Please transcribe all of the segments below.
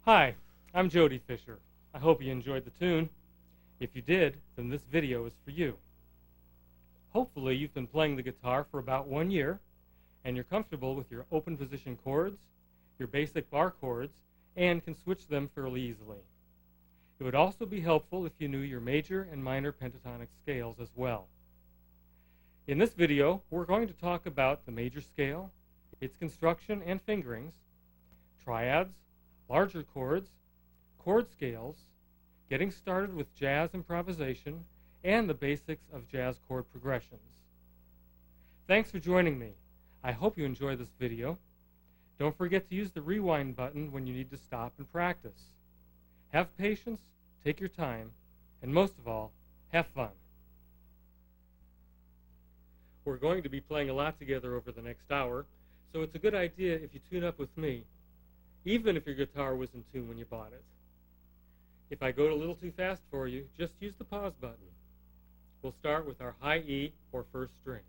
Hi, I'm Jody Fisher. I hope you enjoyed the tune. If you did, then this video is for you. Hopefully you've been playing the guitar for about 1 year, and you're comfortable with your open position chords, your basic bar chords, and can switch them fairly easily. It would also be helpful if you knew your major and minor pentatonic scales as well. In this video, we're going to talk about the major scale, its construction and fingerings, triads, larger chords, chord scales, getting started with jazz improvisation, and the basics of jazz chord progressions. Thanks for joining me. I hope you enjoy this video. Don't forget to use the rewind button when you need to stop and practice. Have patience, take your time, and most of all, have fun. We're going to be playing a lot together over the next hour, so it's a good idea if you tune up with me, even if your guitar was in tune when you bought it. If I go a little too fast for you, just use the pause button. We'll start with our high E or first string.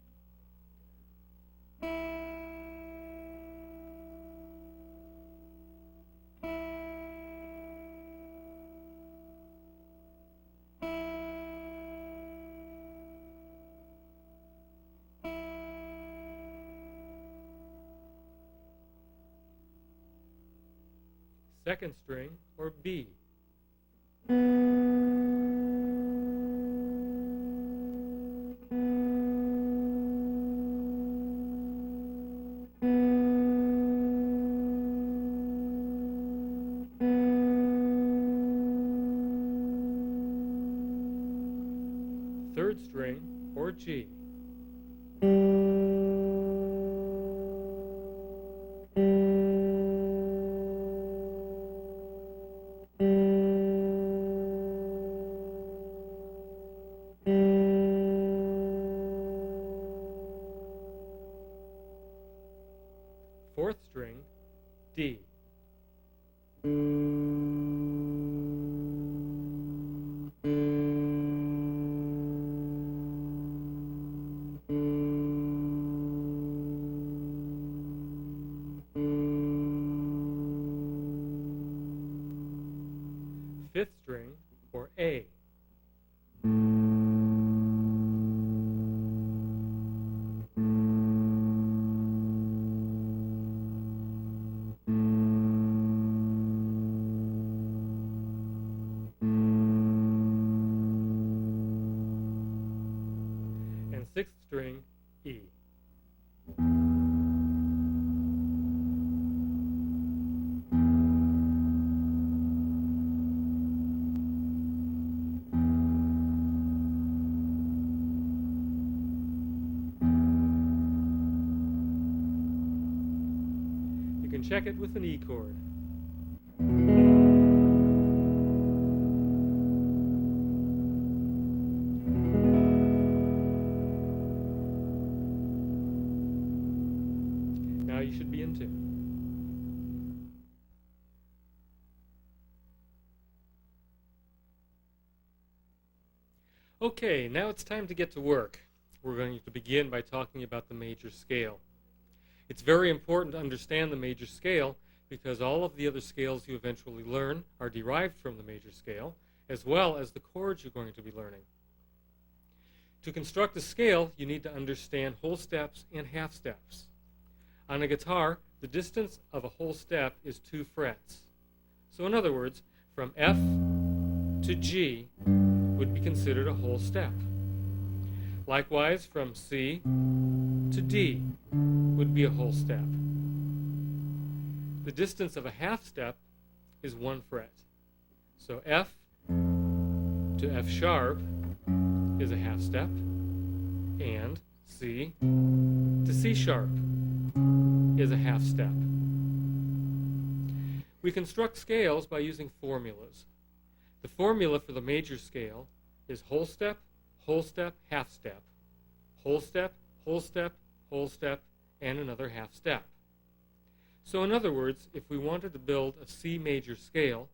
Second string, or B. Third string, or G. Fourth string, D. Fifth string, or A. And sixth string, E. You can check it with an E chord. Now you should be in tune. Okay, now it's time to get to work. We're going to begin by talking about the major scale. It's very important to understand the major scale because all of the other scales you eventually learn are derived from the major scale, as well as the chords you're going to be learning. To construct a scale, you need to understand whole steps and half steps. On a guitar, the distance of a whole step is 2 frets. So in other words, from F to G would be considered a whole step. Likewise, from C to D would be a whole step. The distance of a half step is 1 fret. So F to F sharp is a half step, and C to C sharp is a half step. We construct scales by using formulas. The formula for the major scale is whole step, half step, whole step, whole step, whole step, and another half step. So in other words, if we wanted to build a C major scale,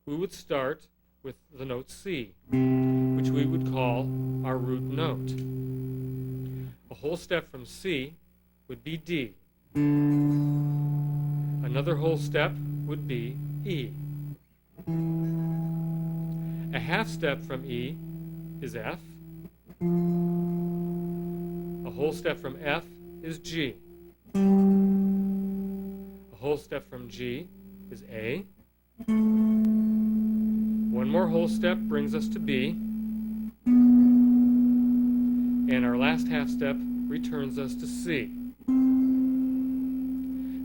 we would start with the note C, which we would call our root note. A whole step from C would be D. Another whole step would be E. A half step from E is F. A whole step from F is G. A whole step from G is A. One more whole step brings us to B. And our last half step returns us to C.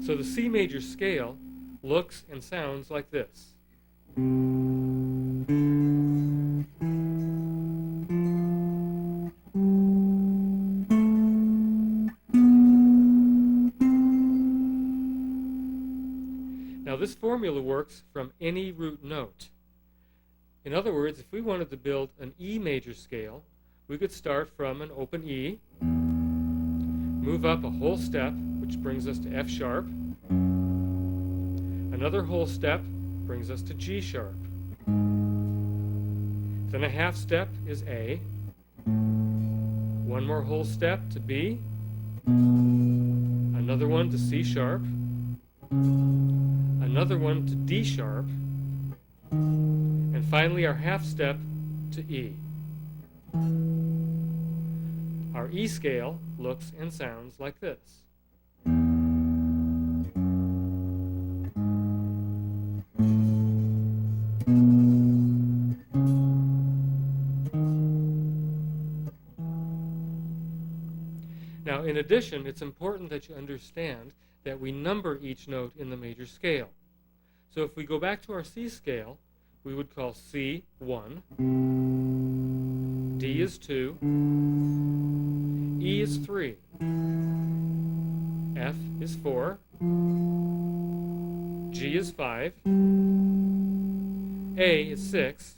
So the C major scale looks and sounds like this. Now this formula works from any root note. In other words, if we wanted to build an E major scale, we could start from an open E, move up a whole step, which brings us to F sharp. Another whole step brings us to G sharp. Then a half step is A. One more whole step to B. Another one to C sharp. Another one to D sharp. And finally our half step to E. Our E scale looks and sounds like this. Now, in addition, it's important that you understand that we number each note in the major scale. So if we go back to our C scale, we would call C 1, D is 2, E is 3, F is 4, G is 5, A is 6,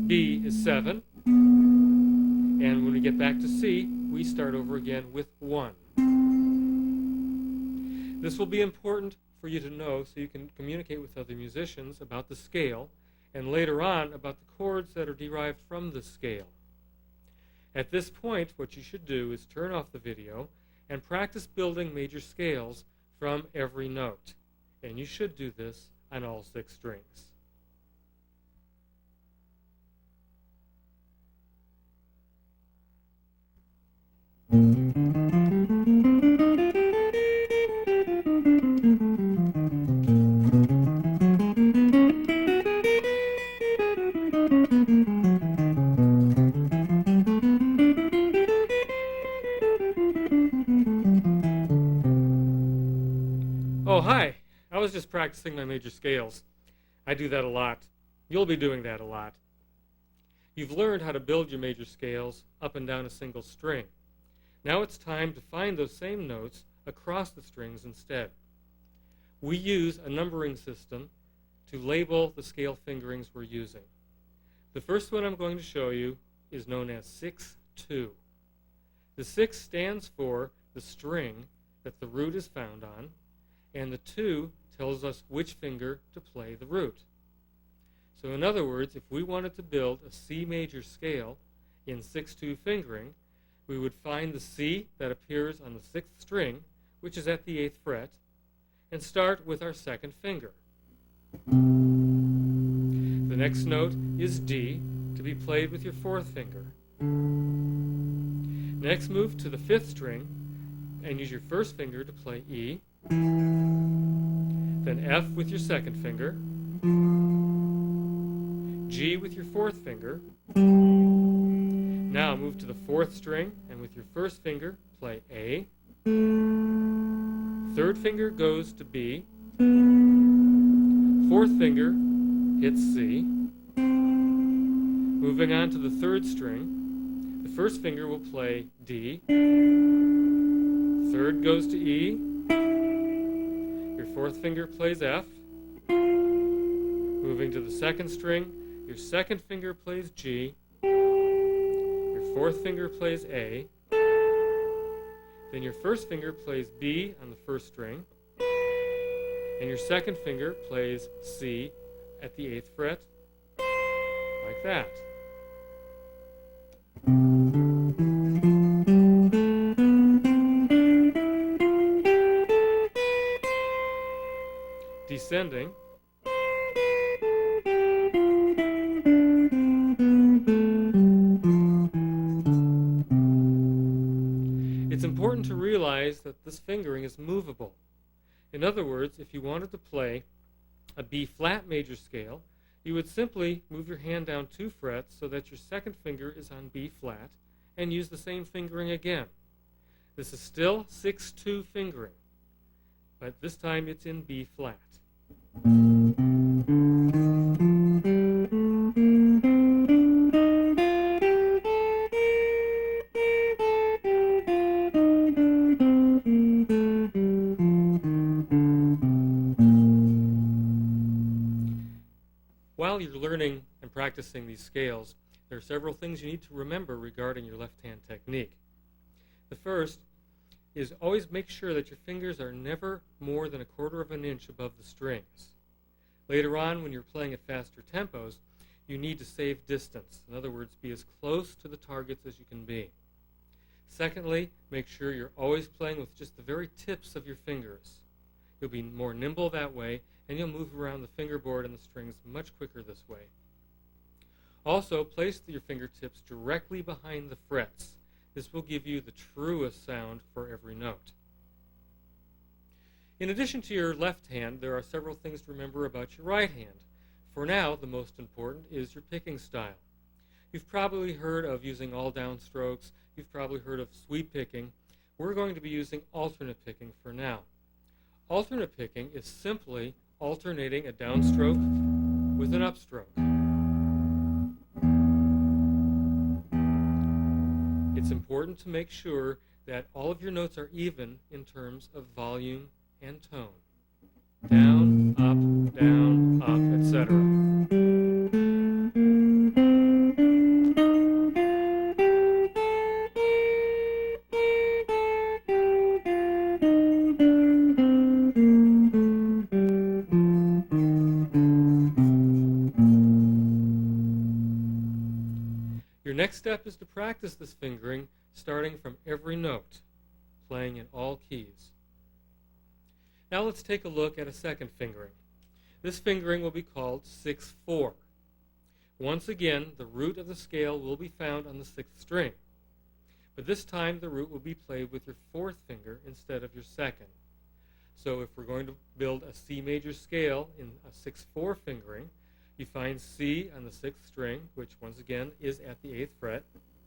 B is 7, and when we get back to C, we start over again with 1. This will be important for you to know so you can communicate with other musicians about the scale, and later on about the chords that are derived from the scale. At this point, what you should do is turn off the video and practice building major scales from every note. And you should do this on all 6 strings. Oh, hi. I was just practicing my major scales. I do that a lot. You'll be doing that a lot. You've learned how to build your major scales up and down a single string. Now it's time to find those same notes across the strings instead. We use a numbering system to label the scale fingerings we're using. The first one I'm going to show you is known as 6-2. The 6 stands for the string that the root is found on, and the 2 tells us which finger to play the root. So in other words, if we wanted to build a C major scale in 6-2 fingering, we would find the C that appears on the 6th string, which is at the 8th fret, and start with our 2nd finger. The next note is D, to be played with your 4th finger. Next, move to the 5th string and use your 1st finger to play E. Then F with your 2nd finger, G with your 4th finger. Now move to the fourth string, and with your first finger, play A. Third finger goes to B. Fourth finger hits C. Moving on to the third string, the first finger will play D. Third goes to E. Your fourth finger plays F. Moving to the second string, your second finger plays G. Your fourth finger plays A. Then your first finger plays B on the first string. And your second finger plays C at the 8th fret, like that. Descending. It's important to realize that this fingering is movable. In other words, if you wanted to play a B flat major scale, you would simply move your hand down 2 frets so that your second finger is on B flat and use the same fingering again. This is still 6-2 fingering, but this time it's in B flat. While you're learning and practicing these scales, there are several things you need to remember regarding your left-hand technique. The first is always make sure that your fingers are never more than 1/4 of an inch above the strings. Later on, when you're playing at faster tempos, you need to save distance. In other words, be as close to the targets as you can be. Secondly, make sure you're always playing with just the very tips of your fingers. You'll be more nimble that way, and you'll move around the fingerboard and the strings much quicker this way. Also, place your fingertips directly behind the frets. This will give you the truest sound for every note. In addition to your left hand, there are several things to remember about your right hand. For now, the most important is your picking style. You've probably heard of using all down strokes. You've probably heard of sweep picking. We're going to be using alternate picking for now. Alternate picking is simply alternating a downstroke with an upstroke. It's important to make sure that all of your notes are even in terms of volume and tone. Down, up, etc. Your next step is to practice this fingering starting from every note, playing in all keys. Now let's take a look at a second fingering. This fingering will be called 6-4. Once again, the root of the scale will be found on the 6th string, but this time the root will be played with your 4th finger instead of your 2nd. So if we're going to build a C major scale in a 6-4 fingering, you find C on the 6th string, which once again is at the 8th fret,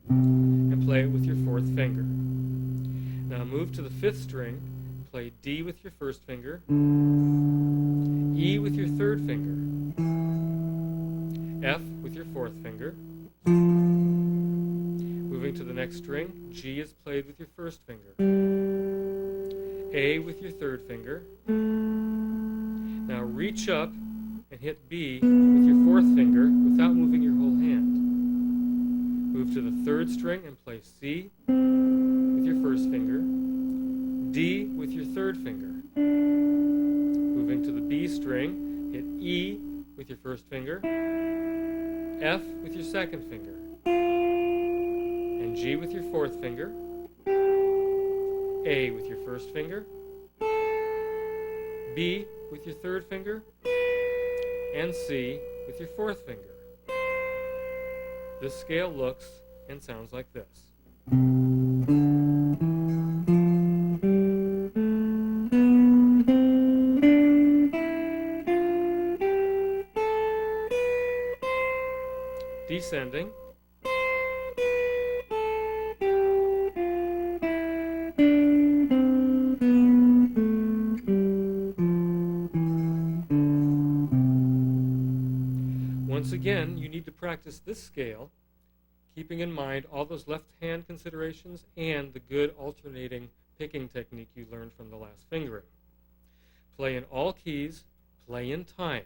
and play it with your 4th finger. Now move to the 5th string, play D with your 1st finger, E with your 3rd finger, F with your 4th finger. Moving to the next string, G is played with your 1st finger, A with your 3rd finger. Now reach up and hit B with your 4th finger without moving your whole hand. Move to the 3rd string and play C with your 1st finger, D with your 3rd finger. Moving to the B string, hit E with your 1st finger, F with your 2nd finger, and G with your 4th finger, A with your 1st finger, B with your 3rd finger, and C with your 4th finger. This scale looks and sounds like this. Descending. again, you need to practice this scale, keeping in mind all those left hand considerations and the good alternating picking technique you learned from the last fingering. Play in all keys, play in time.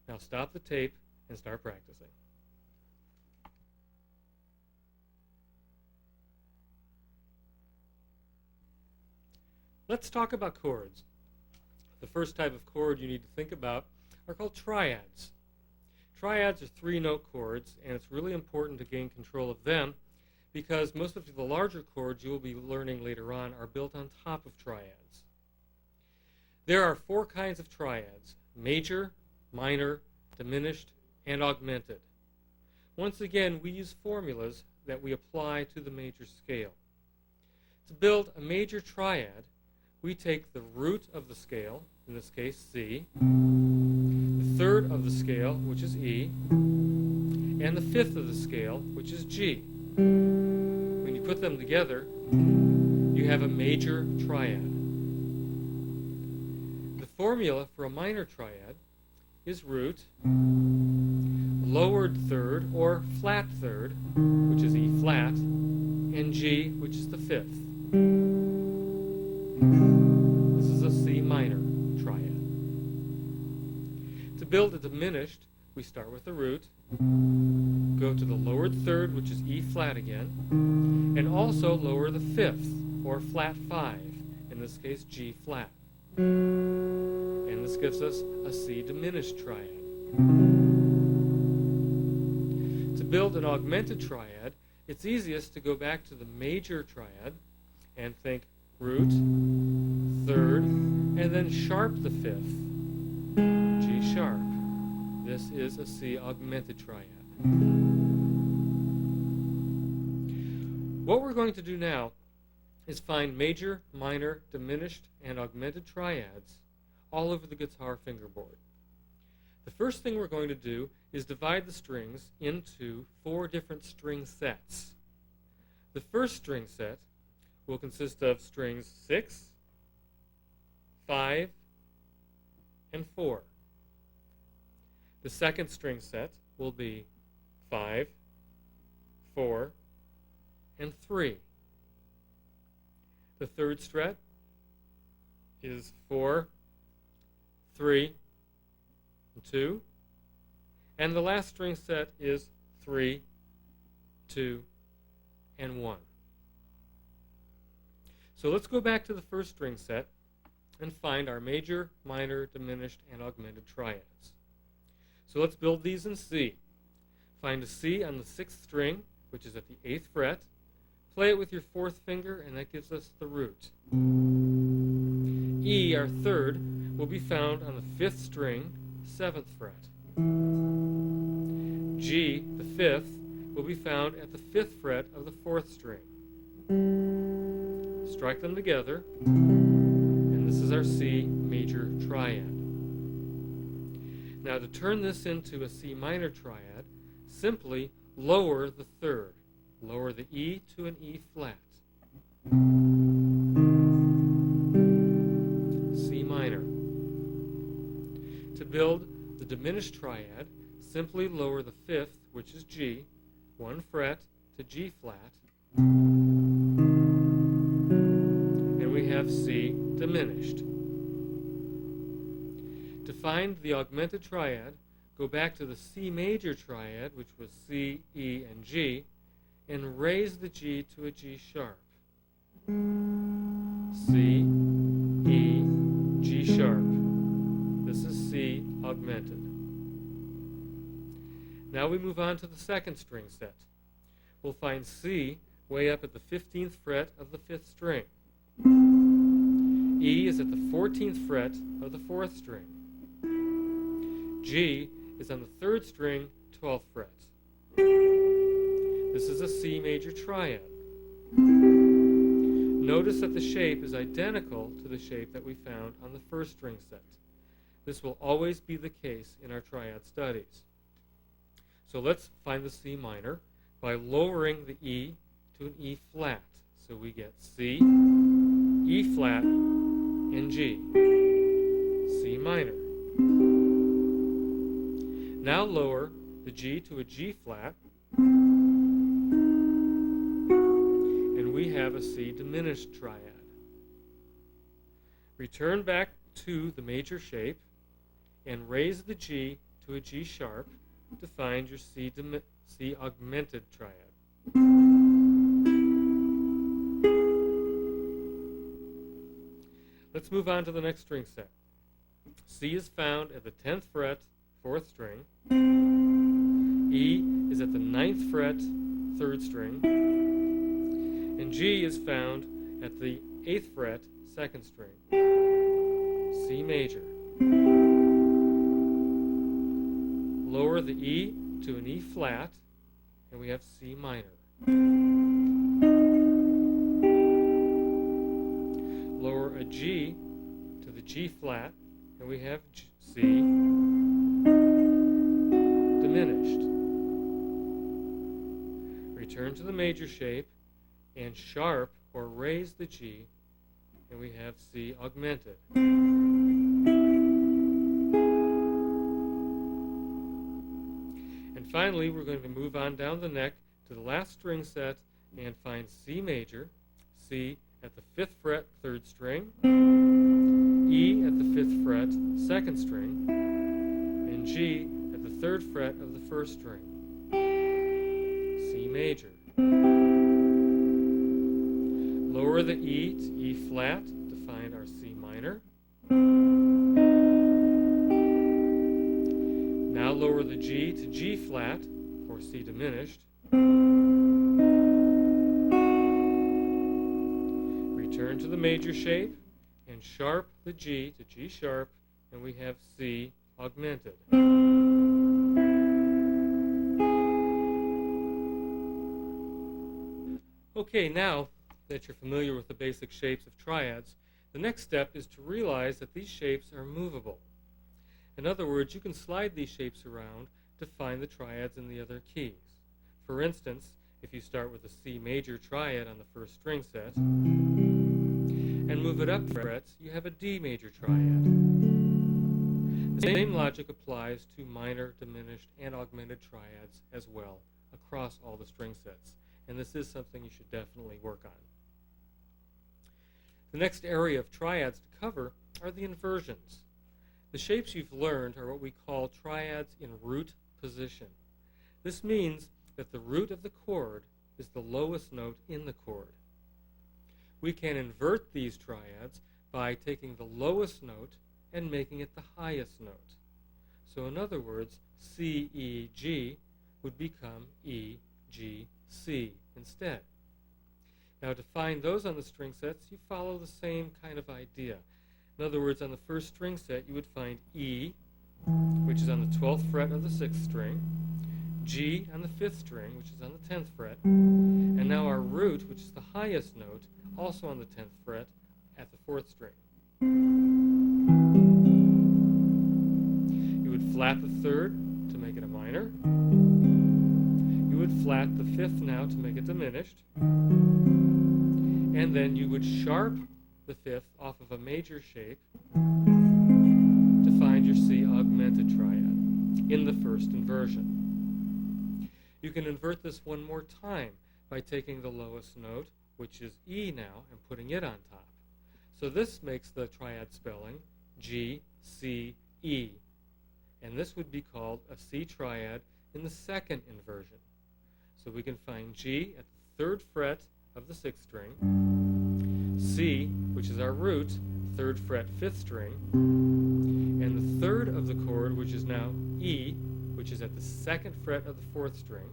Now stop the tape and start practicing. Let's talk about chords. The first type of chord you need to think about are called triads. Triads are three-note chords, and it's really important to gain control of them because most of the larger chords you will be learning later on are built on top of triads. There are four kinds of triads: major, minor, diminished, and augmented. Once again, we use formulas that we apply to the major scale. To build a major triad, we take the root of the scale, in this case C, the third of the scale, which is E, and the fifth of the scale, which is G. When you put them together, you have a major triad. The formula for a minor triad is root, lowered third or flat third, which is E flat, and G, which is the fifth. This is a C minor triad. To build a diminished, we start with the root, go to the lowered third, which is E flat again, and also lower the fifth, or flat 5, in this case G flat. And this gives us a C diminished triad. To build an augmented triad, it's easiest to go back to the major triad and think root, third, and then sharp the fifth, G sharp. This is a C augmented triad. What we're going to do now is find major, minor, diminished, and augmented triads all over the guitar fingerboard. The first thing we're going to do is divide the strings into 4 different string sets. The first string set will consist of strings 6, 5, and 4. The second string set will be 5, 4, and 3. The third string is 4, 3, and 2. And the last string set is 3, 2, and 1. So let's go back to the first string set and find our major, minor, diminished, and augmented triads. So let's build these in C. Find a C on the 6th string, which is at the 8th fret. Play it with your 4th finger, and that gives us the root. E, our third, will be found on the 5th string, 7th fret. G, the 5th, will be found at the 5th fret of the 4th string. Strike them together, and this is our C major triad. Now to turn this into a C minor triad, simply lower the third. Lower the E to an E flat. C minor. To build the diminished triad, simply lower the 5th, which is G, 1 fret to G flat, and we have C diminished. To find the augmented triad, go back to the C major triad, which was C, E, and G, and raise the G to a G sharp. C, E, G sharp. This is C augmented. Now we move on to the second string set. We'll find C way up at the 15th fret of the 5th string. E is at the 14th fret of the 4th string. G is on the 3rd string, 12th fret. This is a C major triad. Notice that the shape is identical to the shape that we found on the first string set. This will always be the case in our triad studies. So let's find the C minor by lowering the E to an E flat. So we get C, E flat, and G. C minor. Now lower the G to a G flat, and we have a C diminished triad. Return back to the major shape and raise the G to a G sharp to find your C augmented triad. Let's move on to the next string set. C is found at the 10th fret, 4th string. E is at the 9th fret, 3rd string. And G is found at the 8th fret, 2nd string. C major. Lower the E to an E flat, and we have C minor. Lower a G to the G flat, and we have C diminished. Return to the major shape and sharp or raise the G, and we have C augmented. And finally, we're going to move on down the neck to the last string set and find C major, C at the 5th fret, 3rd string, E at the 5th fret, 2nd string, and G at the 3rd fret of the 1st string. C major. Lower the E to E flat to find our C minor. Now lower the G to G flat for C diminished. Return to the major shape and sharp the G to G sharp, and we have C augmented. Okay, now that you're familiar with the basic shapes of triads, the next step is to realize that these shapes are movable. In other words, you can slide these shapes around to find the triads in the other keys. For instance, if you start with a C major triad on the 1st string set and move it up frets, you have a D major triad. The same logic applies to minor, diminished, and augmented triads as well across all the string sets, and this is something you should definitely work on. The next area of triads to cover are the inversions. The shapes you've learned are what we call triads in root position. This means that the root of the chord is the lowest note in the chord. We can invert these triads by taking the lowest note and making it the highest note. So in other words, C, E, G would become E, G, C instead. Now to find those on the string sets, you follow the same kind of idea. In other words, on the 1st string set, you would find E, which is on the 12th fret of the 6th string, G on the 5th string, which is on the 10th fret, and now our root, which is the highest note, also on the 10th fret at the 4th string. You would flat the 3rd to make it a minor. You would flat the 5th now to make it diminished. And then you would sharp the 5th off of a major shape to find your C augmented triad in the 1st inversion. You can invert this one more time by taking the lowest note, which is E now, and putting it on top. So this makes the triad spelling G, C, E. And this would be called a C triad in the 2nd inversion. So we can find G at the 3rd fret of the 6th string, C, which is our root, 3rd fret, 5th string, and the 3rd of the chord, which is now E, which is at the 2nd fret of the 4th string.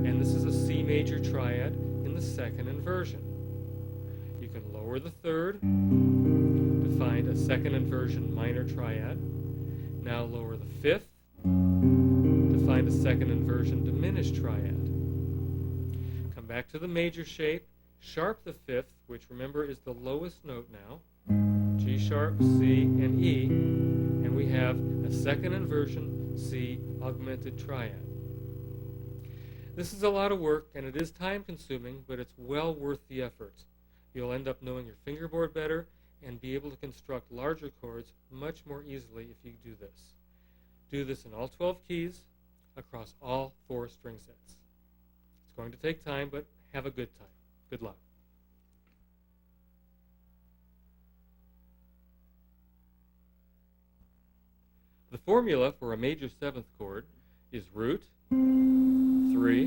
And this is a C major triad in the 2nd inversion. You can lower the 3rd to find a 2nd inversion minor triad. Now lower the 5th to find a 2nd inversion diminished triad. Come back to the major shape, sharp the 5th, which remember is the lowest note now, G sharp, C, and E, and we have a 2nd inversion C augmented triad. This is a lot of work, and it is time consuming, but it's well worth the effort. You'll end up knowing your fingerboard better and be able to construct larger chords much more easily if you do this. Do this in all 12 keys across all 4 string sets. It's going to take time, but have a good time. Good luck. The formula for a major 7th chord is root, 3,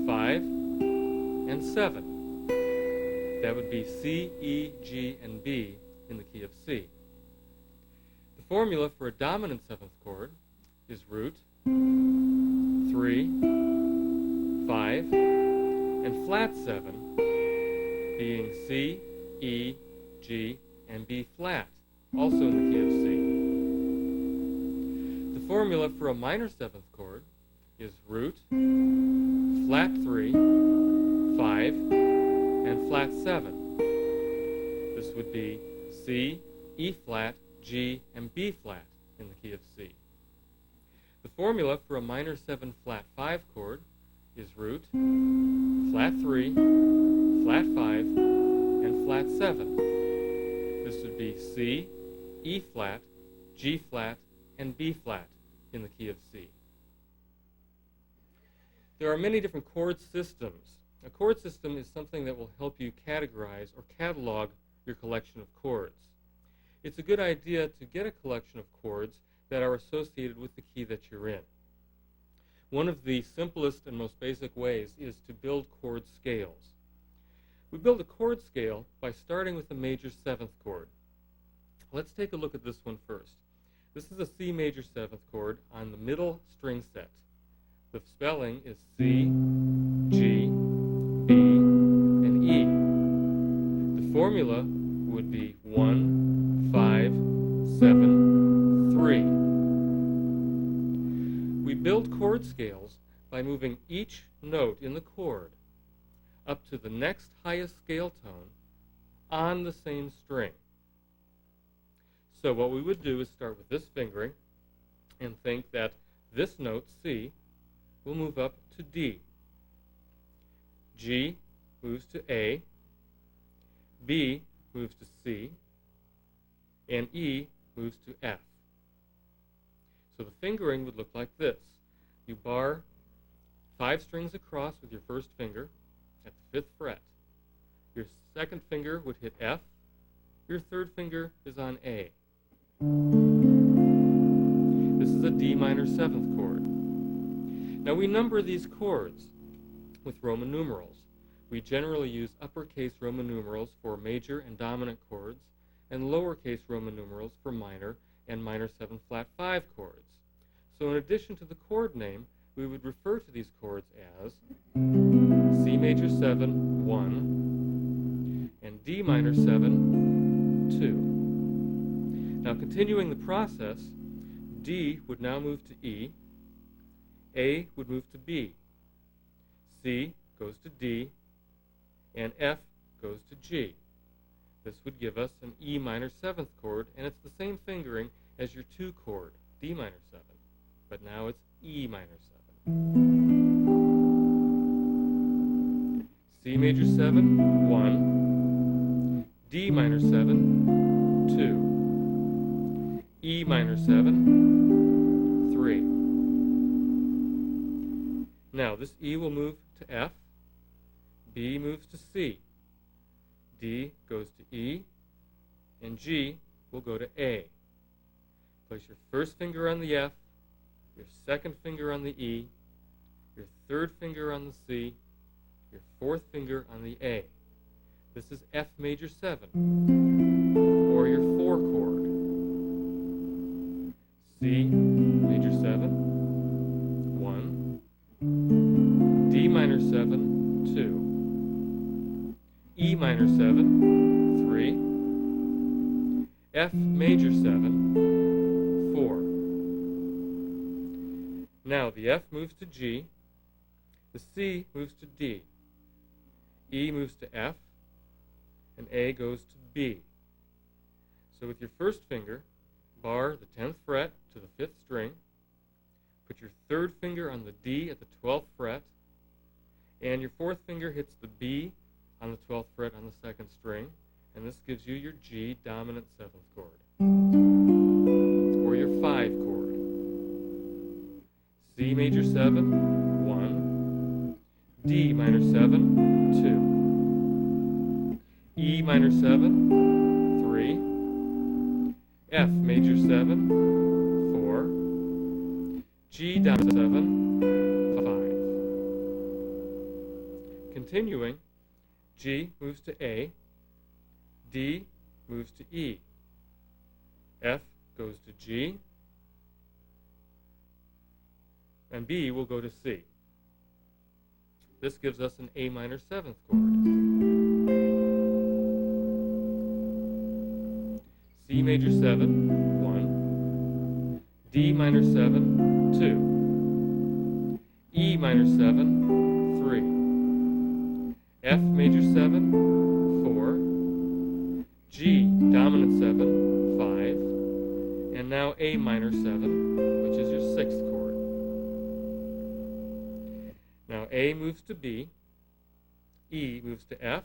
5, and 7. That would be C, E, G, and B in the key of C. The formula for a dominant 7th chord is root, 3, 5, and flat 7, being C, E, G, and B flat, also in the key of C. The formula for a minor 7th chord is root, flat 3, 5, and flat 7. This would be C, E flat, G, and B flat in the key of C. The formula for a minor 7 flat 5 chord is root, flat 3, flat 5, and flat 7. This would be C, E flat, G flat, and B flat in the key of C. There are many different chord systems. A chord system is something that will help you categorize or catalog your collection of chords. It's a good idea to get a collection of chords that are associated with the key that you're in. One of the simplest and most basic ways is to build chord scales. We build a chord scale by starting with a major 7th chord. Let's take a look at this one first. This is a C major 7th chord on the middle string set. The spelling is C, G, B, and E. The formula would be 1, 5, 7, 3. We build chord scales by moving each note in the chord up to the next highest scale tone on the same string. So what we would do is start with this fingering and think that this note, C, will move up to D. G moves to A, B moves to C, and E moves to F. So the fingering would look like this. You bar 5 strings across with your first finger at the 5th fret. Your second finger would hit F. Your third finger is on A. This is a D minor 7th chord. Now we number these chords with Roman numerals. We generally use uppercase Roman numerals for major and dominant chords, and lowercase Roman numerals for minor and minor 7 flat 5 chords. So in addition to the chord name, we would refer to these chords as C major 7, 1, and D minor 7, 2. Now continuing the process, D would now move to E, A would move to B, C goes to D, and F goes to G. This would give us an E minor 7th chord, and it's the same fingering as your 2 chord, D minor 7, but now it's E minor 7. C major 7, 1, D minor 7, 2, E minor 7, 3. Now this E will move to F, B moves to C, D goes to E, and G will go to A. Place your first finger on the F, your second finger on the E, your third finger on the C, your fourth finger on the A. This is F major 7, or your 4 chord. C major 7, 1, D minor 7, 2, E minor 7, 3, F major 7, 4. Now the F moves to G, the C moves to D, E moves to F, and A goes to B. So with your first finger, bar the 10th fret to the 5th string, put your third finger on the D at the 12th fret, and your fourth finger hits the B on the 12th fret on the 2nd string, and this gives you your G dominant 7th chord, or your 5 chord. C major 7, 1, D minor 7, 2, E minor 7, 3, F major 7, 4, G dominant 7, 5. Continuing, G moves to A, D moves to E, F goes to G, and B will go to C. This gives us an A minor 7th chord. C major 7, 1, D minor 7, 2, E minor 7, 3, F major 7, 4, G dominant 7, 5, and now A minor 7, which is your 6th chord. Now A moves to B, E moves to F,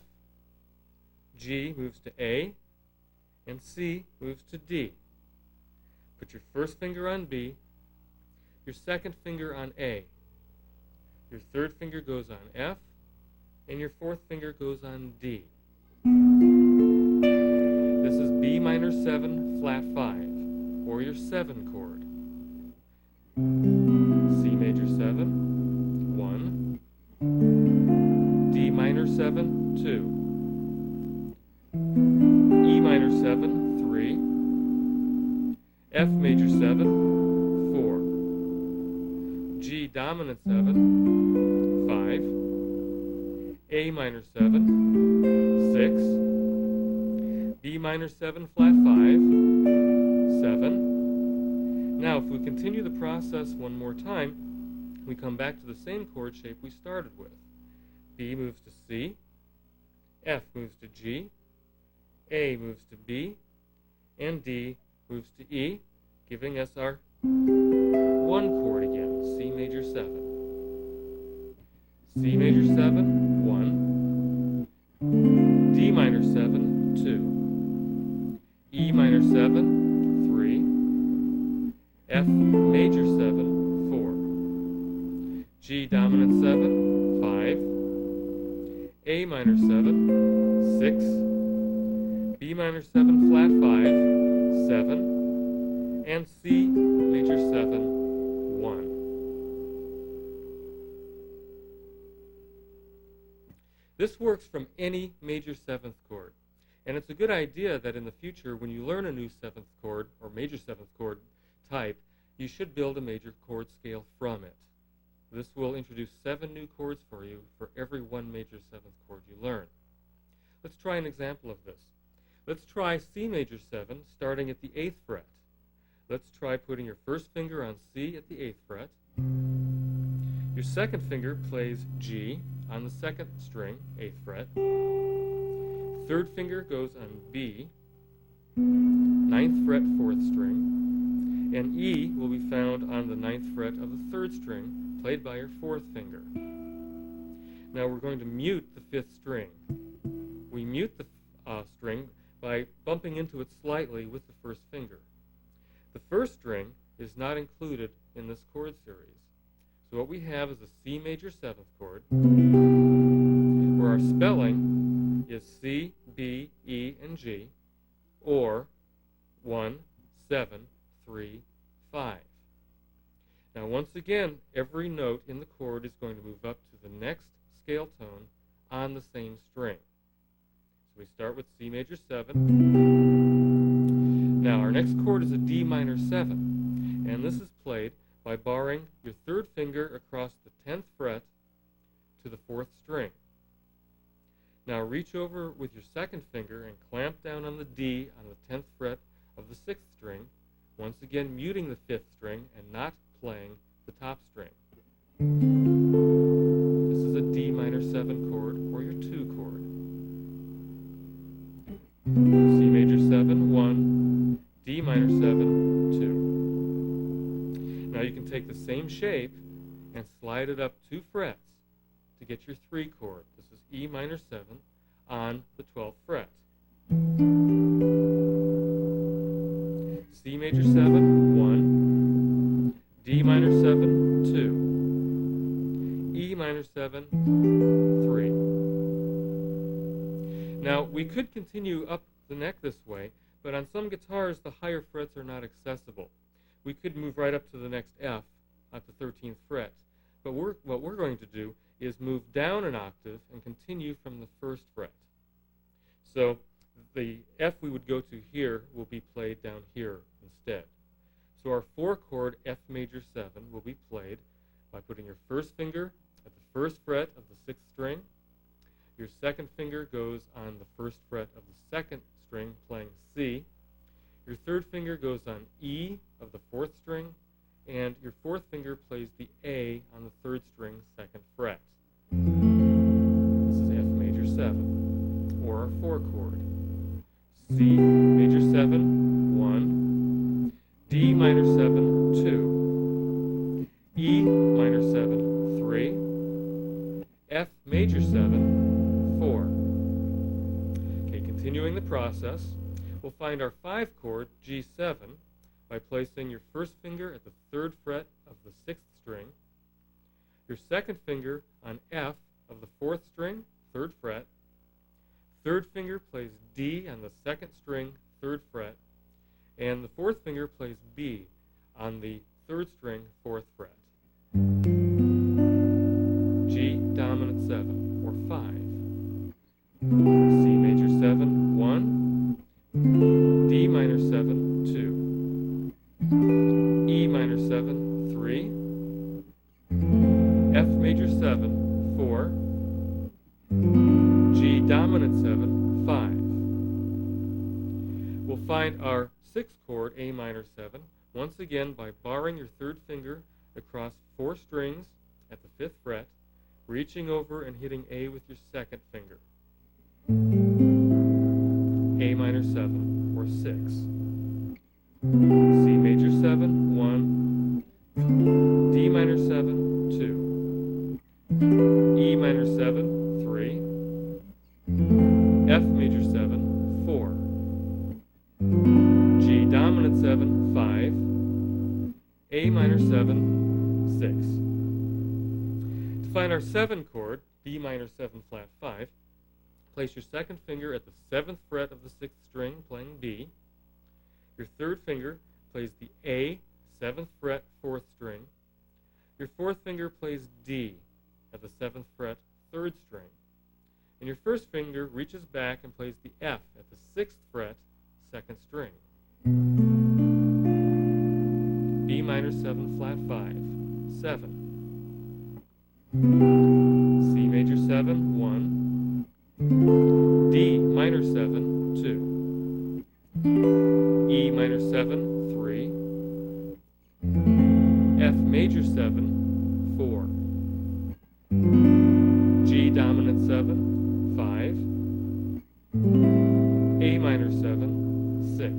G moves to A, and C moves to D. Put your first finger on B, your second finger on A, your third finger goes on F, and your fourth finger goes on D. This is B minor 7 flat 5, or your 7 chord. C major 7, 1, D minor 7, 2, E minor 7, 3, F major 7, 4, G dominant 7, 5, A minor 7, 6, B minor 7 flat 5, 7. Now if we continue the process one more time, we come back to the same chord shape we started with. B moves to C, F moves to G, A moves to B, and D moves to E, giving us our 1 chord again, C major 7. C major 7, 1, D minor 7, 2, E minor 7, 3, F major 7, 4, G dominant 7, 5, A minor 7, 6, B minor 7 flat 5, 7, and C major 7, 1. This works from any major 7th chord, and it's a good idea that in the future when you learn a new 7th chord or major 7th chord type, you should build a major chord scale from it. This will introduce 7 new chords for you for every one major 7th chord you learn. Let's try an example of this. Let's try C major 7 starting at the 8th fret. Let's try putting your first finger on C at the 8th fret. Your second finger plays G on the 2nd string, 8th fret. Third finger goes on B, 9th fret, 4th string, and E will be found on the 9th fret of the 3rd string, played by your 4th finger. Now we're going to mute the 5th string. We mute the string by bumping into it slightly with the first finger. The first string is not included in this chord series. So what we have is a C major 7th chord, where our spelling is C, B, E, and G, or 1, 7, 3, 5. Now once again, every note in the chord is going to move up to the next scale tone on the same string. So we start with C major 7. Now our next chord is a D minor 7, and this is played by barring your third finger across the 10th fret to the 4th string. Now reach over with your second finger and clamp down on the D on the 10th fret of the 6th string, once again muting the 5th string and not playing the top string. This is a D minor 7 chord, or your 2 chord. C major 7, 1, D minor 7, 2. Now you can take the same shape and slide it up 2 frets to get your 3 chord. This is E minor 7 on the 12th fret. C major 7, 1, D minor 7, 2. D minor 7, 3. Now, we could continue up the neck this way, but on some guitars, the higher frets are not accessible. We could move right up to the next F at the 13th fret. But what we're going to do is move down an octave and continue from the first fret. So the F we would go to here will be played down here instead. So our 4-chord F major 7 will be played by putting your first finger at the first fret of the 6th string. Your second finger goes on the first fret of the 2nd string, playing C. Your third finger goes on E of the 4th string, and your 4th finger plays the A on the 3rd string, 2nd fret. This is F major 7, or our 4-chord. C major 7, 1, D minor 7, 2, E minor 7, 3, F major 7, 4. Okay, continuing the process, we'll find our 5-chord G7 by placing your first finger at the 3rd fret of the 6th string, your second finger on F of the 4th string, 3rd fret, third finger plays D on the 2nd string, 3rd fret, and the 4th finger plays B on the 3rd string, 4th fret. G dominant 7, or 5. C major 7, 1, D minor 7, 2. E minor 7, 3, F major 7, 4, G dominant 7, 5. We'll find our 6th chord, A minor 7, once again by barring your 3rd finger across 4 strings at the 5th fret, reaching over and hitting A with your 2nd finger. A minor 7, or 6. C major 7, 1, D minor 7, 2, E minor 7, 3, F major 7, 4, G dominant 7, 5, A minor 7, 6. To find our 7 chord, B minor 7 flat 5, place your 2nd finger at the 7th fret of the 6th string, playing B. Your 3rd finger plays the A, 7th fret, 4th string. Your 4th finger plays D at the 7th fret, 3rd string. And your 1st finger reaches back and plays the F at the 6th fret, 2nd string. B minor 7 flat 5, 7. C major 7, 1. D minor 7, 2. E minor 7, 3. F major 7, 4. G dominant 7, 5. A minor 7, 6.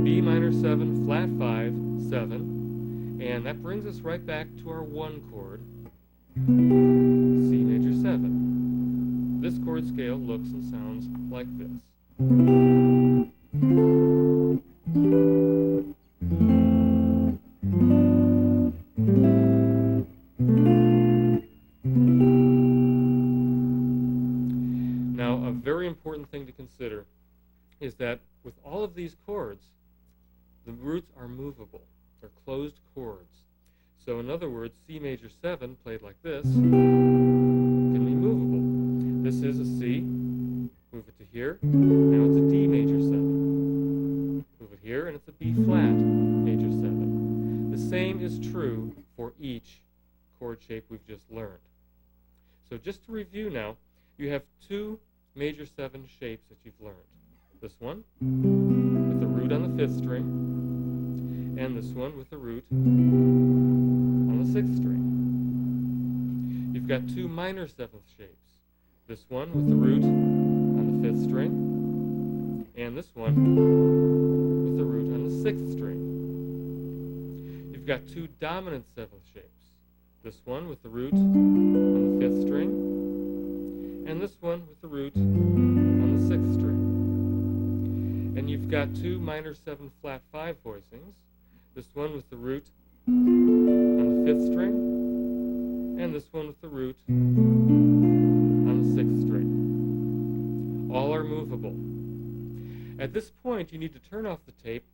B minor 7, flat 5, 7. And that brings us right back to our 1 chord, C major 7. This chord scale looks and sounds like this. Now, a very important thing to consider is that with all of these chords, the roots are movable. They're closed chords. So in other words, C major 7 played like this can be movable. This is a C. Move it to here. Now it's a D major 7. Move it here, and it's a B flat major 7. The same is true for each chord shape we've just learned. So just to review now, you have 2 major 7 shapes that you've learned. This one with the root on the 5th string, and this one with the root on the 6th string. You've got 2 minor 7th shapes. This one with the root on the 5th string, and this one with the root on the 6th string. You've got 2 dominant 7th shapes. This one with the root on the 5th string, and this one with the root on the 6th string. And you've got 2 minor 7 flat 5 voicings. This one with the root on the 5th string, and this one with the root on the 6th string. All are movable. At this point, you need to turn off the tape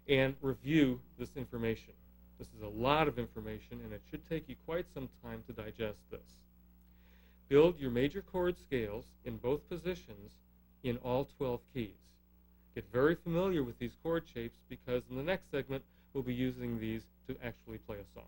and review this information. This is a lot of information, and it should take you quite some time to digest this. Build your major chord scales in both positions in all 12 keys. Get very familiar with these chord shapes because in the next segment, we'll be using these to actually play a song.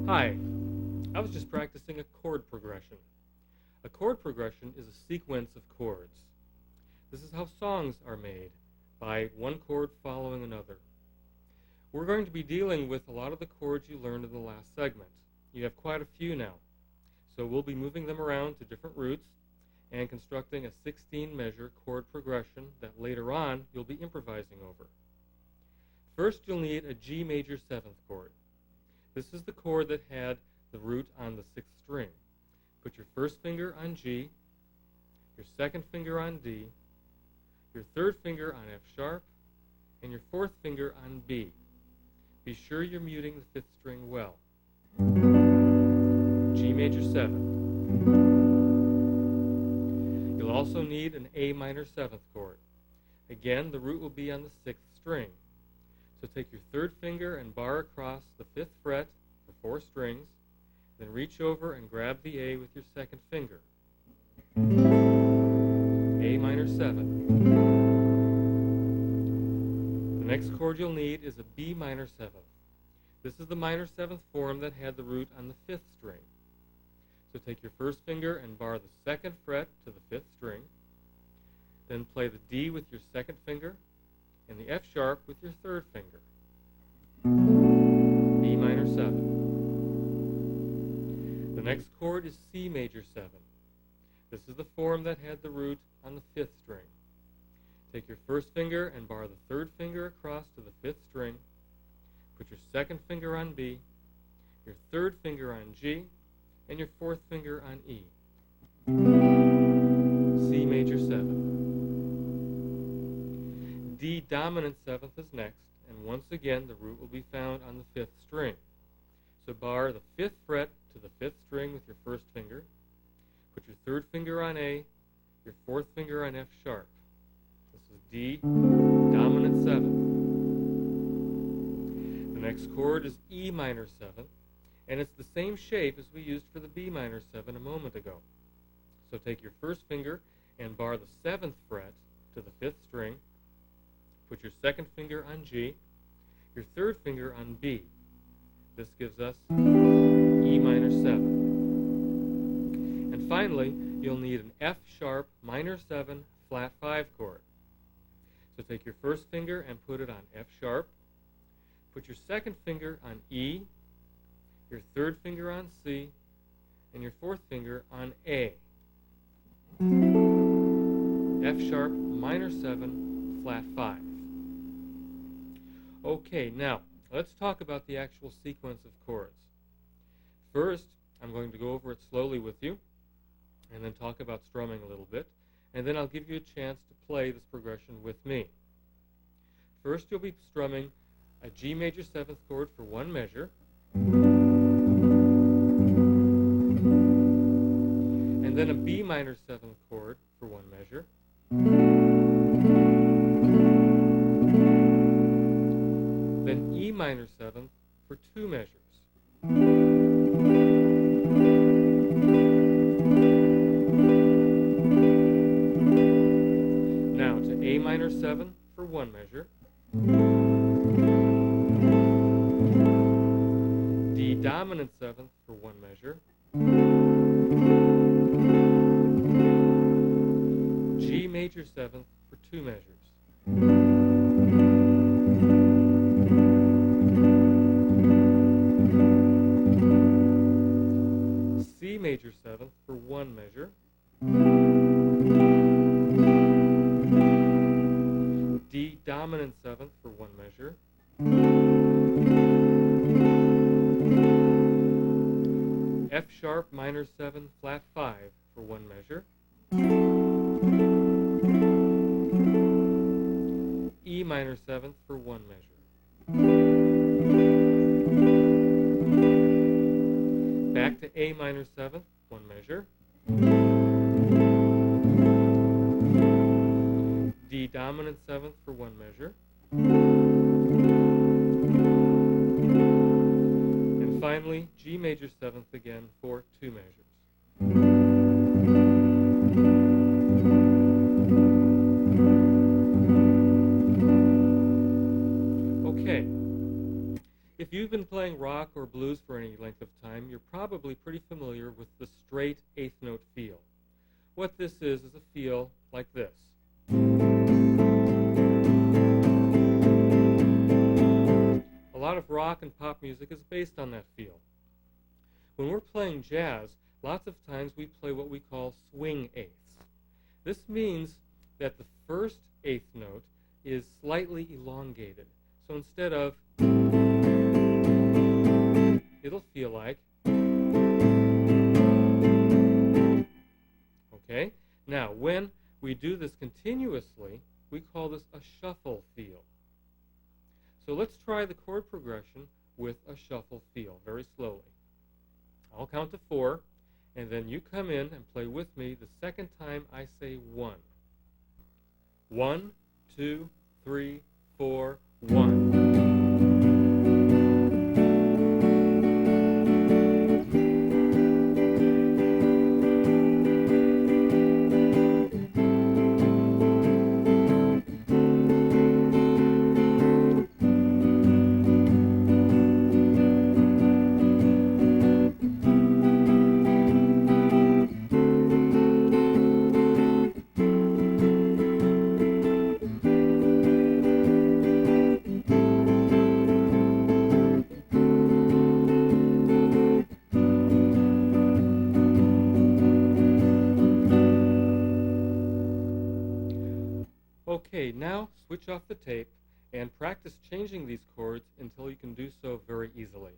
Hi, I was just practicing a chord progression. A chord progression is a sequence of chords. This is how songs are made, by one chord following another. We're going to be dealing with a lot of the chords you learned in the last segment. You have quite a few now. So we'll be moving them around to different roots and constructing a 16-measure chord progression that later on you'll be improvising over. First, you'll need a G major 7th chord. This is the chord that had the root on the 6th string. Put your first finger on G, your second finger on D, your third finger on F sharp, and your fourth finger on B. Be sure you're muting the 5th string well. G major 7. You'll also need an A minor 7th chord. Again, the root will be on the 6th string. So take your third finger and bar across the 5th fret for 4 strings, then reach over and grab the A with your second finger. A minor 7. The next chord you'll need is a B minor 7th. This is the minor 7th form that had the root on the 5th string. So take your first finger and bar the 2nd fret to the 5th string, then play the D with your second finger, and the F sharp with your third finger. B minor 7. The next chord is C major 7. This is the form that had the root on the 5th string. Take your first finger and bar the third finger across to the 5th string. Put your second finger on B, your third finger on G, and your fourth finger on E. C major 7. D dominant 7th is next, and once again the root will be found on the 5th string. So bar the 5th fret to the 5th string with your first finger, put your third finger on A, your fourth finger on F sharp. This is D dominant 7th. The next chord is E minor 7th, and it's the same shape as we used for the B minor 7 a moment ago. So take your first finger and bar the 7th fret to the 5th string, put your second finger on G, your third finger on B. This gives us E minor 7. And finally, you'll need an F sharp minor 7 flat 5 chord. So take your first finger and put it on F sharp, put your second finger on E, your third finger on C, and your fourth finger on A. F sharp minor 7 flat 5. Okay, now, let's talk about the actual sequence of chords. First, I'm going to go over it slowly with you, and then talk about strumming a little bit, and then I'll give you a chance to play this progression with me. First, you'll be strumming a G major 7th chord for one measure, and then a B minor 7th chord for one measure, then E minor 7th for 2 measures. Now to A minor 7 for 1 measure, D dominant 7th for 1 measure, G major 7th for 2 measures. C major 7th for 1 measure, D dominant 7th for one measure, F sharp minor 7 flat 5 for one measure, E minor 7th for one measure, back to A minor 7th, one measure, D dominant 7th for one measure, and finally G major 7th again for two measures. Okay, if you've been playing rock or blues for any length of time, you're probably pretty familiar with the straight eighth note feel. What this is a feel like this. A lot of rock and pop music is based on that feel. When we're playing jazz, lots of times we play what we call swing eighths. This means that the first eighth note is slightly elongated. So instead of, it'll feel like, okay? Now, when we do this continuously, we call this a shuffle feel. So let's try the chord progression with a shuffle feel very slowly. I'll count to 4, and then you come in and play with me the second time I say 1. 1, 2, 3, 4, 1. Okay, now switch off the tape and practice changing these chords until you can do so very easily.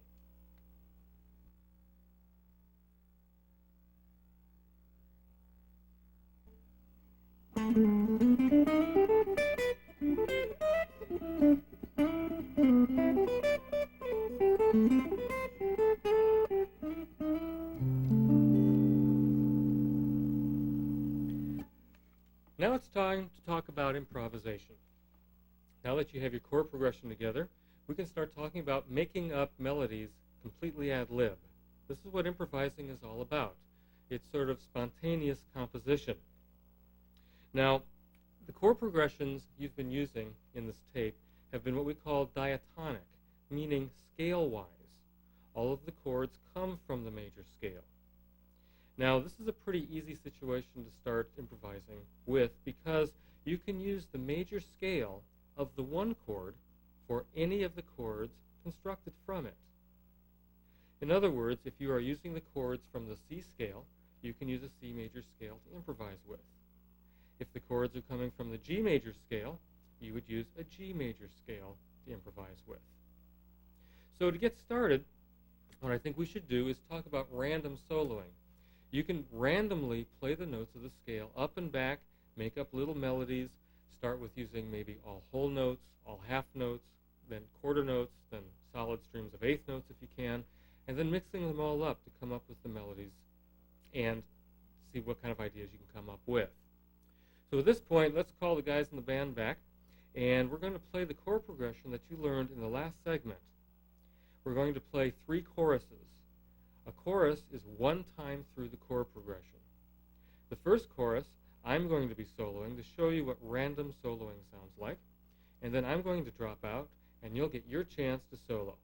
Now it's time to talk about improvisation. Now that you have your chord progression together, we can start talking about making up melodies completely ad lib. This is what improvising is all about. It's sort of spontaneous composition. Now, the chord progressions you've been using in this tape have been what we call diatonic, meaning scale-wise. All of the chords come from the major scale. Now, this is a pretty easy situation to start improvising with because you can use the major scale of the one chord for any of the chords constructed from it. In other words, if you are using the chords from the C scale, you can use a C major scale to improvise with. If the chords are coming from the G major scale, you would use a G major scale to improvise with. So to get started, what I think we should do is talk about random soloing. You can randomly play the notes of the scale up and back, make up little melodies, start with using maybe all whole notes, all half notes, then quarter notes, then solid streams of eighth notes if you can, and then mixing them all up to come up with the melodies and see what kind of ideas you can come up with. So at this point, let's call the guys in the band back, and we're going to play the chord progression that you learned in the last segment. We're going to play 3 choruses. A chorus is one time through the chord progression. The first chorus, I'm going to be soloing to show you what random soloing sounds like, and then I'm going to drop out, and you'll get your chance to solo.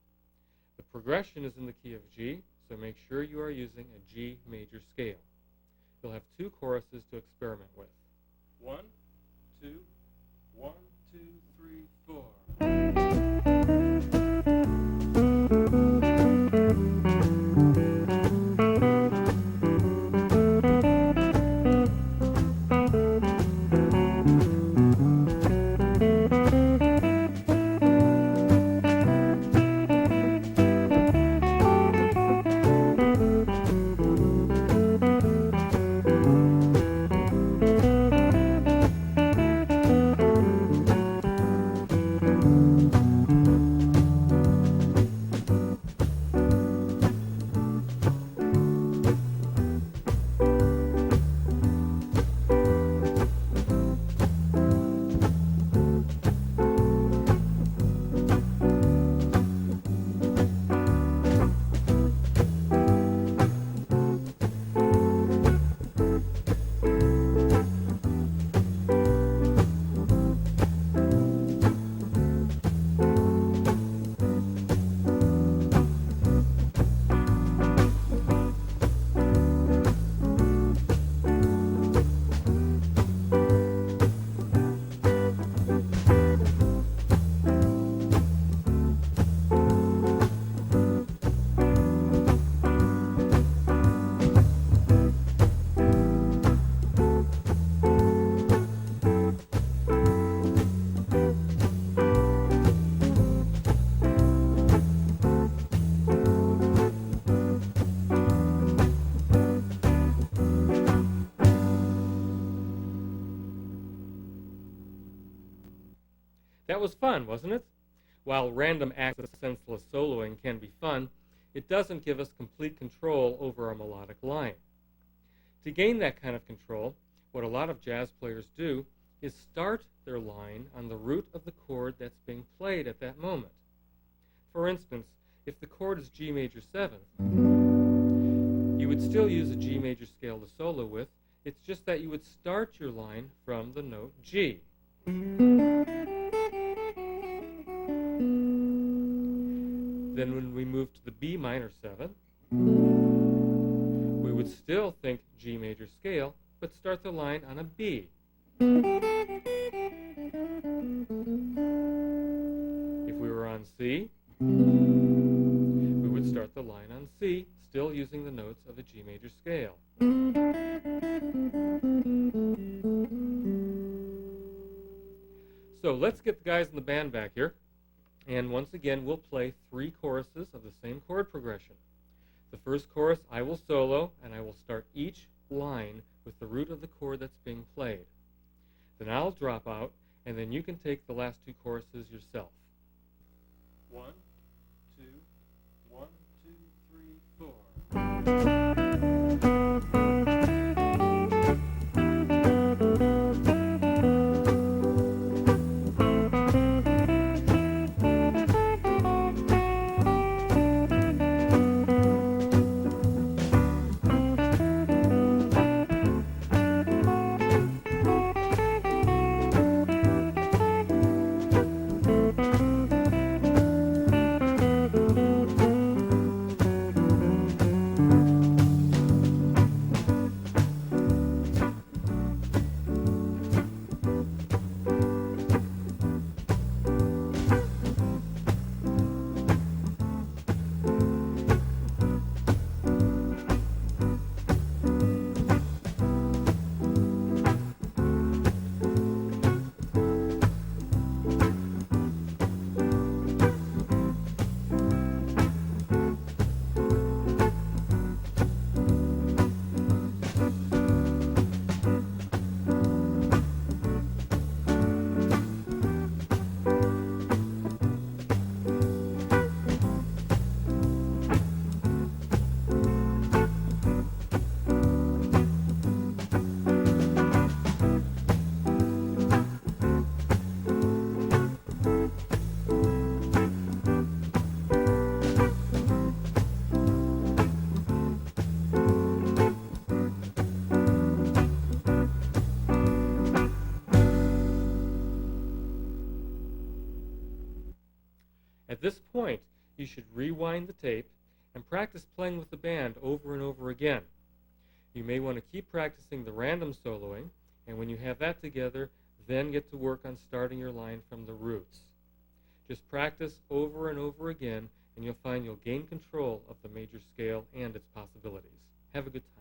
The progression is in the key of G, so make sure you are using a G major scale. You'll have 2 choruses to experiment with. 1, 2, 1, 2, 3, 4. That was fun, wasn't it? While random acts of senseless soloing can be fun, it doesn't give us complete control over a melodic line. To gain that kind of control, what a lot of jazz players do is start their line on the root of the chord that's being played at that moment. For instance, if the chord is G major 7th, you would still use a G major scale to solo with. It's just that you would start your line from the note G. Then when we move to the B minor 7th, we would still think G major scale, but start the line on a B. If we were on C, we would start the line on C, still using the notes of a G major scale. So let's get the guys in the band back here. And once again, we'll play 3 choruses of the same chord progression. The first chorus I will solo, and I will start each line with the root of the chord that's being played. Then I'll drop out, and then you can take the last 2 choruses yourself. 1, 2, 1, 2, 3, 4. At this point, you should rewind the tape and practice playing with the band over and over again. You may want to keep practicing the random soloing, and when you have that together, then get to work on starting your line from the roots. Just practice over and over again, and you'll find you'll gain control of the major scale and its possibilities. Have a good time.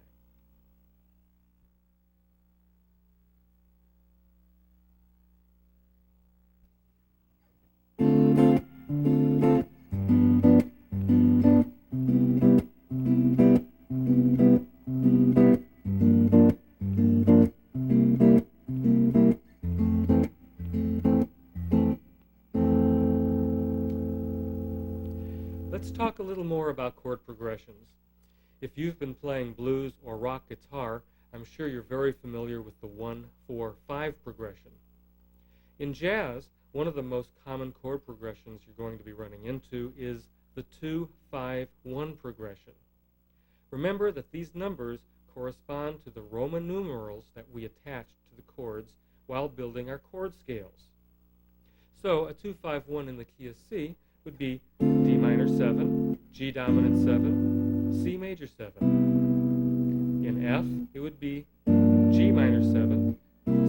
Let's talk a little more about chord progressions. If you've been playing blues or rock guitar, I'm sure you're very familiar with the 1-4-5 progression. In jazz, one of the most common chord progressions you're going to be running into is the 2-5-1 progression. Remember that these numbers correspond to the Roman numerals that we attached to the chords while building our chord scales. So a 2-5-1 in the key of C would be D minor 7, G dominant 7, C major 7. In F, it would be G minor 7,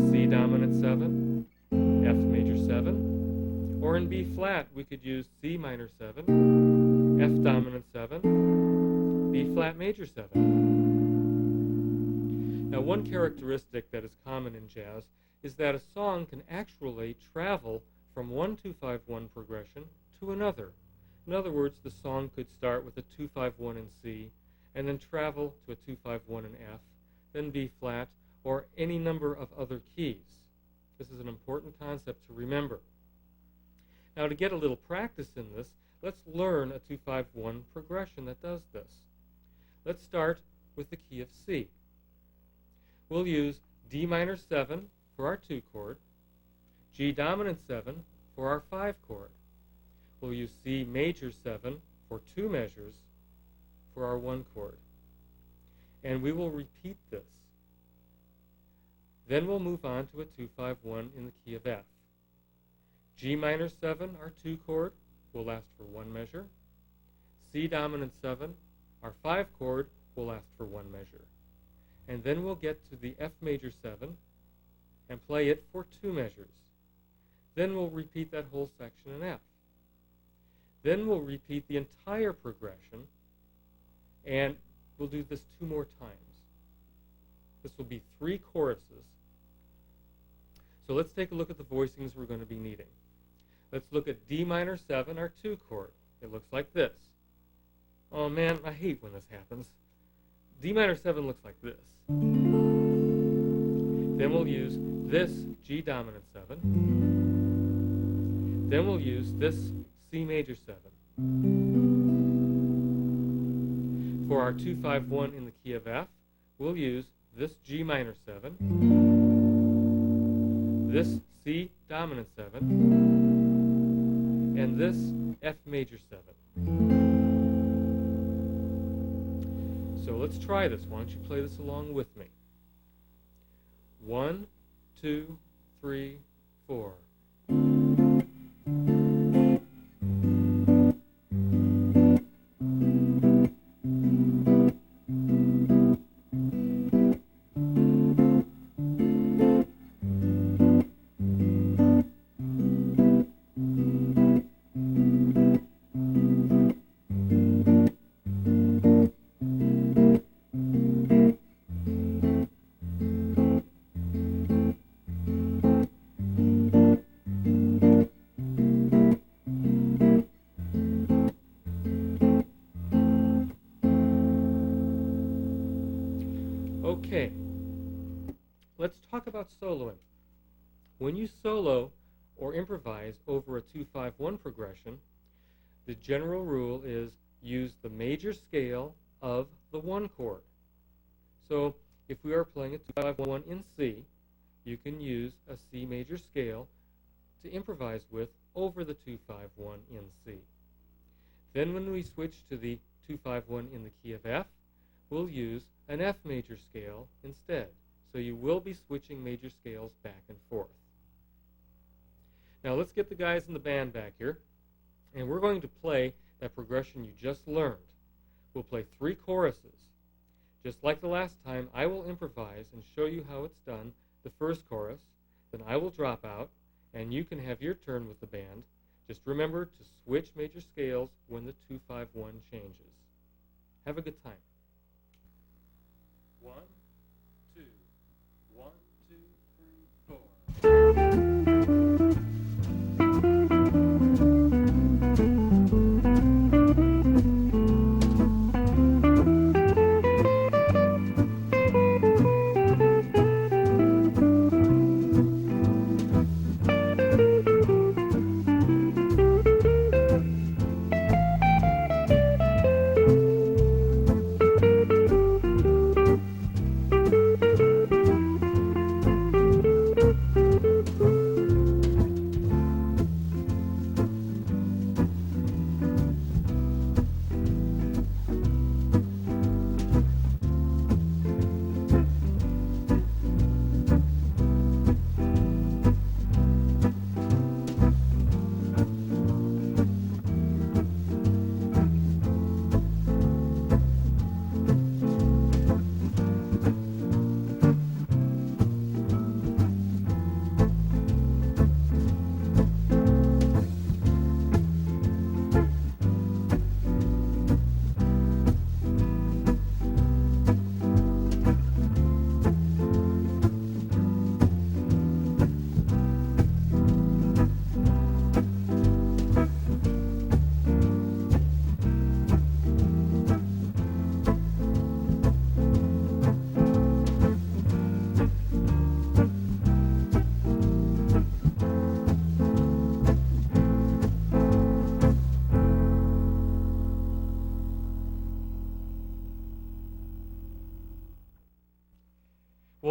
C dominant 7, F major 7. Or in B flat, we could use C minor 7, F dominant 7, B flat major 7. Now, one characteristic that is common in jazz is that a song can actually travel from one 2-5-1 progression to another. In other words, the song could start with a 2-5-1 in C and then travel to a 2-5-1 in F, then B flat, or any number of other keys. This is an important concept to remember. Now, to get a little practice in this, let's learn a 2-5-1 progression that does this. Let's start with the key of C. We'll use D minor 7 for our 2 chord, G dominant 7 for our 5 chord. We'll use C major 7 for 2 measures for our 1 chord. And we will repeat this. Then we'll move on to a 2-5-1 in the key of F. G minor 7, our 2 chord, will last for 1 measure. C dominant 7, our 5 chord, will last for 1 measure. And then we'll get to the F major 7 and play it for 2 measures. Then we'll repeat that whole section in F. Then we'll repeat the entire progression, and we'll do this 2 more times. This will be 3 choruses. So let's take a look at the voicings we're going to be needing. Let's look at D minor 7, our 2 chord. It looks like this. Oh man, I hate when this happens. D minor 7 looks like this. Then we'll use this G dominant 7. Then we'll use this C major 7. For our 2-5-1 in the key of F, we'll use this G minor 7, this C dominant 7, and this F major 7. So let's try this. Why don't you play this along with me? 1, 2, 3, 4. Okay, let's talk about soloing. When you solo or improvise over a 2-5-1 progression, the general rule is use the major scale of the 1 chord. So if we are playing a 2-5-1 in C, you can use a C major scale to improvise with over the 2-5-1 in C. Then when we switch to the 2-5-1 in the key of F, we'll use an F major scale instead. So you will be switching major scales back and forth. Now let's get the guys in the band back here, and we're going to play that progression you just learned. We'll play 3 choruses. Just like the last time, I will improvise and show you how it's done the first chorus, then I will drop out, and you can have your turn with the band. Just remember to switch major scales when the 2-5-1 changes. Have a good time. 1, 2, 1, 2, 3, 4.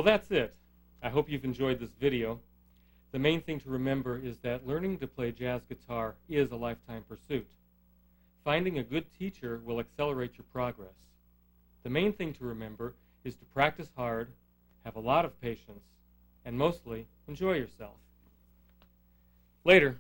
that's it. I hope you've enjoyed this video. The main thing to remember is that learning to play jazz guitar is a lifetime pursuit. Finding a good teacher will accelerate your progress. The main thing to remember is to practice hard, have a lot of patience, and mostly enjoy yourself. Later.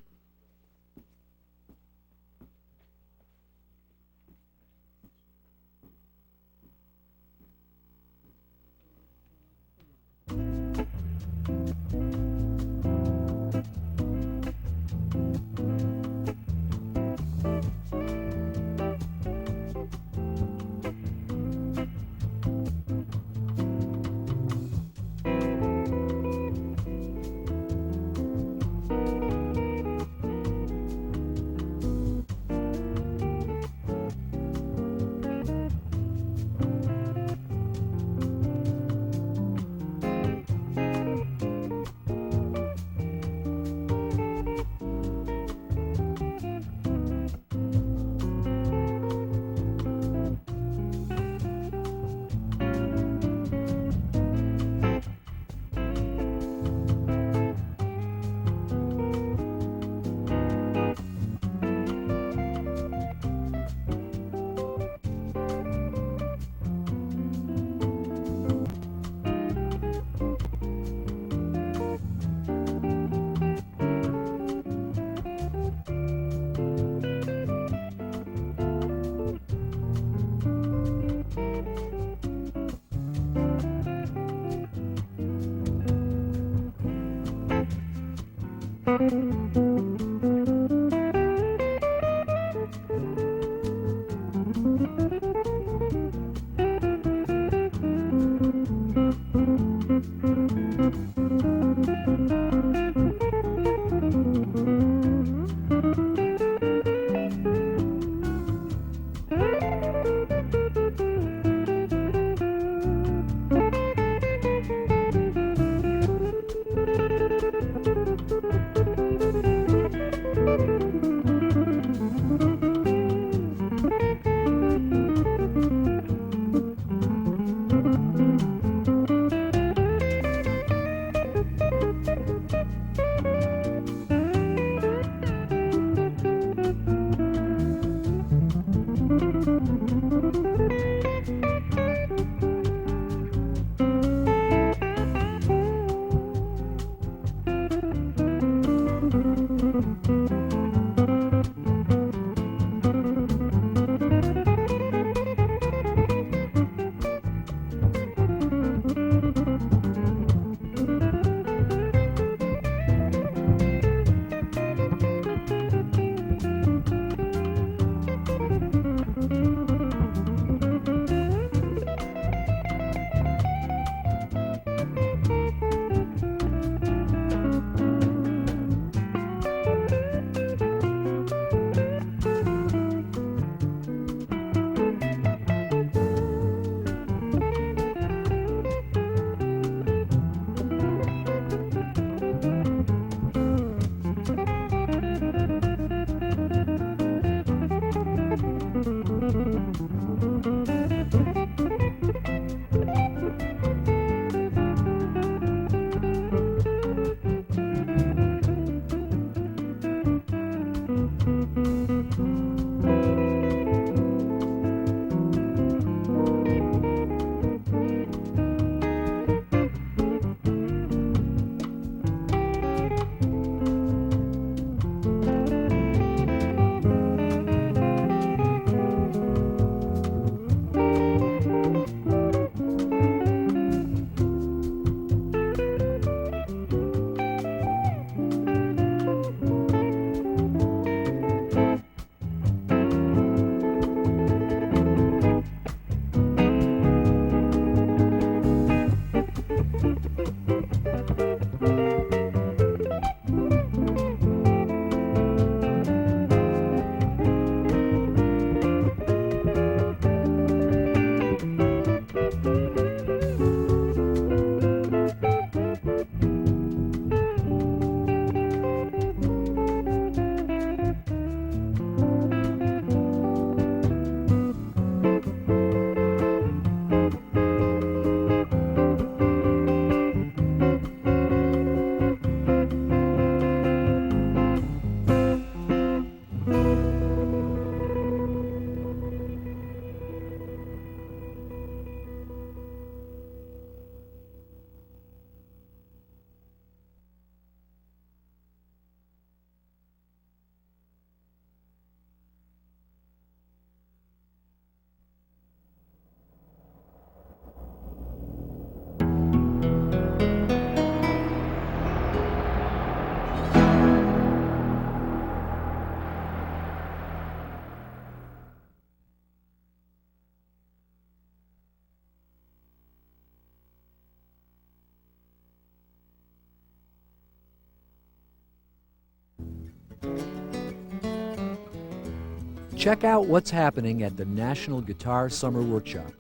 Check out what's happening at the National Guitar Summer Workshop,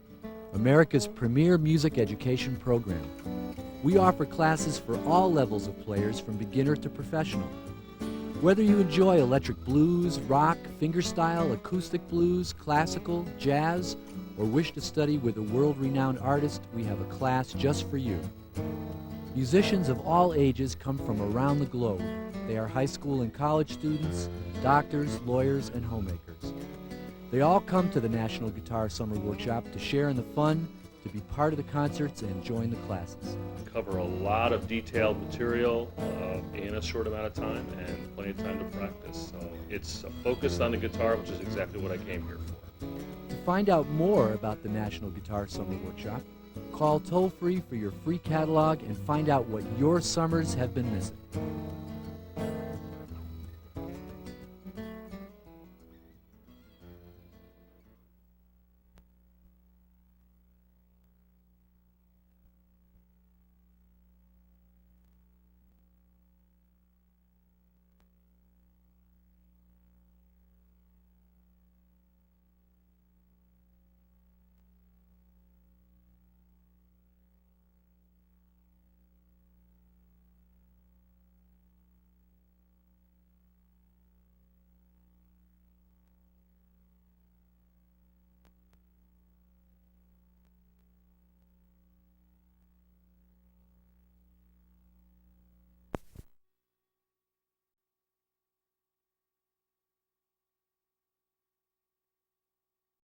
America's premier music education program. We offer classes for all levels of players from beginner to professional. Whether you enjoy electric blues, rock, fingerstyle, acoustic blues, classical, jazz, or wish to study with a world-renowned artist, we have a class just for you. Musicians of all ages come from around the globe. They are high school and college students, doctors, lawyers, and homemakers. They all come to the National Guitar Summer Workshop to share in the fun, to be part of the concerts, and join the classes. Cover a lot of detailed material in a short amount of time and plenty of time to practice. So it's a focus on the guitar, which is exactly what I came here for. To find out more about the National Guitar Summer Workshop, call toll-free for your free catalog and find out what your summers have been missing.